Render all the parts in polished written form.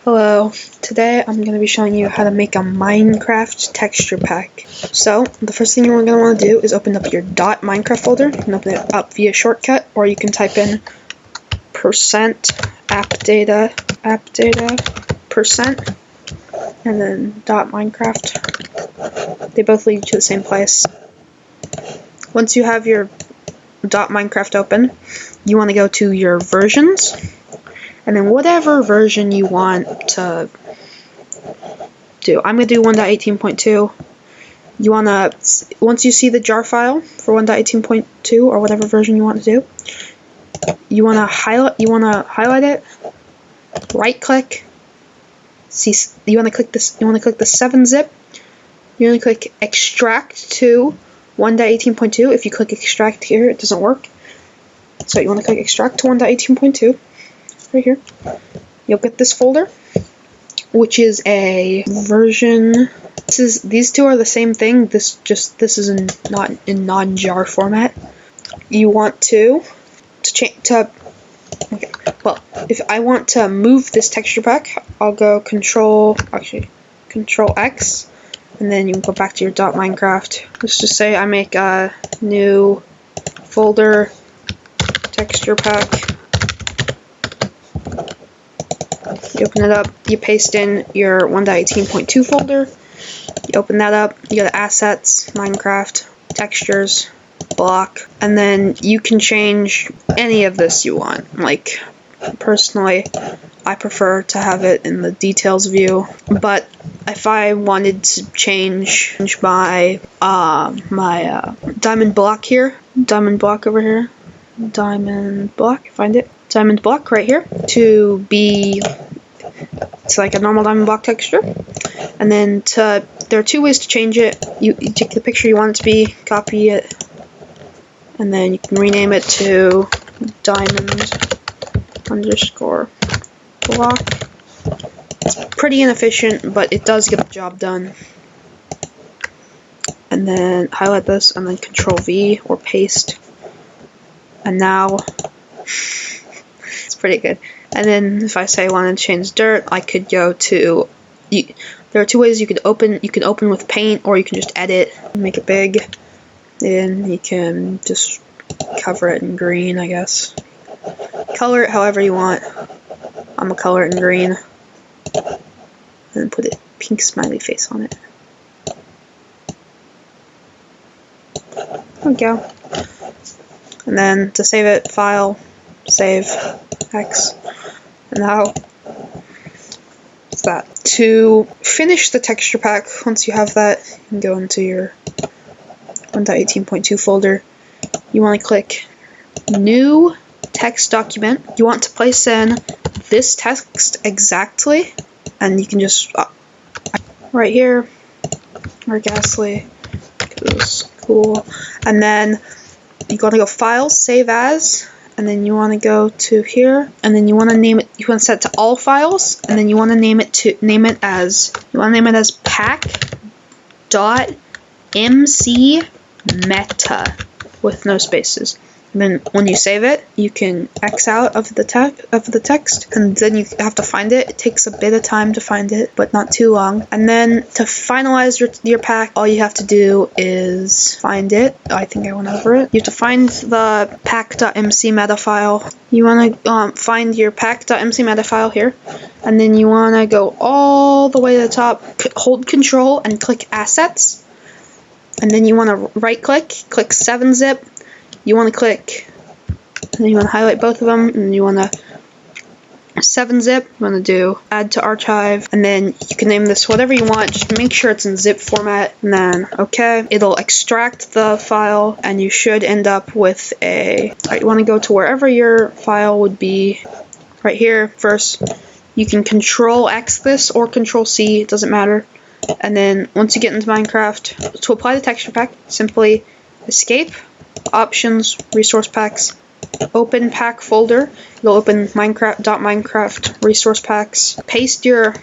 Hello, today I'm going to be showing you how to make a Minecraft texture pack. So, the first thing you're going to want to do is open up your .minecraft folder. You can open it up via shortcut, or you can type in %appdata %, and then .minecraft. They both lead to the same place. Once you have your .minecraft open, you want to go to your versions, and then whatever version you want to do. I'm going to do 1.18.2. You want to, once you see the jar file for 1.18.2 or whatever version you want to do, you want to highlight it, right click, you want to click the 7-zip, you want to click extract to 1.18.2. If you click extract here, it doesn't work. So you want to click extract to 1.18.2. right here. You'll get this folder, which is a version. These two are the same thing. This is not in non-jar format. You want to okay. Well, if I want to move this texture pack, I'll go Control X, and then you can go back to your .minecraft. Let's just say I make a new folder, texture pack. You open it up, you paste in your 1.18.2 folder, you open that up, you go to Assets, Minecraft, Textures, Block, and then you can change any of this you want. Like, personally, I prefer to have it in the details view, but if I wanted to change my diamond block here, diamond block over here, diamond block, find it, diamond block right here, to be, it's like a normal diamond block texture. And then there are two ways to change it. You take the picture you want it to be, copy it, and then you can rename it to diamond_block. It's pretty inefficient, but it does get the job done. And then highlight this, and then Control V or paste. And now it's pretty good. And then if I say I want to change dirt, I could go to, there are two ways you could open. You can open with paint, or you can just edit and make it big. And you can just cover it in green, I guess. Color it however you want. I'm gonna color it in green. And then put a pink smiley face on it. There we go. And then to save it, File, Save, X. And now it's that. To finish the texture pack, once you have that, you can go into your 1.18.2 folder. You want to click New Text Document. You want to place in this text exactly, and you can just right here, or Ghastly, because cool. And then you gotta go File, Save As, and then you want to go to here, and then you want to name it. You want to set it to all files, and then you want to name it as pack.mc meta with no spaces. And then when you save it, you can X out of the text, and then you have to find it. It takes a bit of time to find it, but not too long. And then to finalize your pack, all you have to do is find it. I think I went over it. You have to find the pack.mc meta file. You want to find your pack.mc meta file here, and then you want to go all the way to the top, hold Control and click Assets, and then you want to right click 7-zip. You want to click, and then you want to highlight both of them, and you want to 7-zip. You want to do Add to Archive, and then you can name this whatever you want. Just make sure it's in zip format, and then OK. It'll extract the file, and you should end up with a. You want to go to wherever your file would be. Right here first. You can Control X this or Control C. It doesn't matter. And then once you get into Minecraft, to apply the texture pack, simply Escape. Options, Resource Packs, Open Pack folder. You'll open .minecraft resource packs. Paste your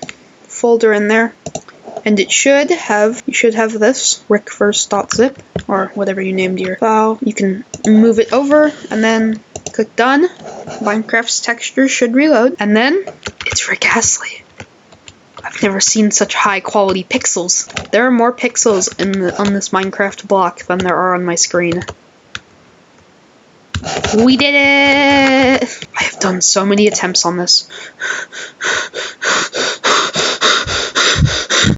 folder in there, and you should have this rickverse.zip or whatever you named your file. You can move it over, and then click Done. Minecraft's texture should reload, and then it's Rick Astley. I've never seen such high quality pixels. There are more pixels on this Minecraft block than there are on my screen. We did it! I have done so many attempts on this.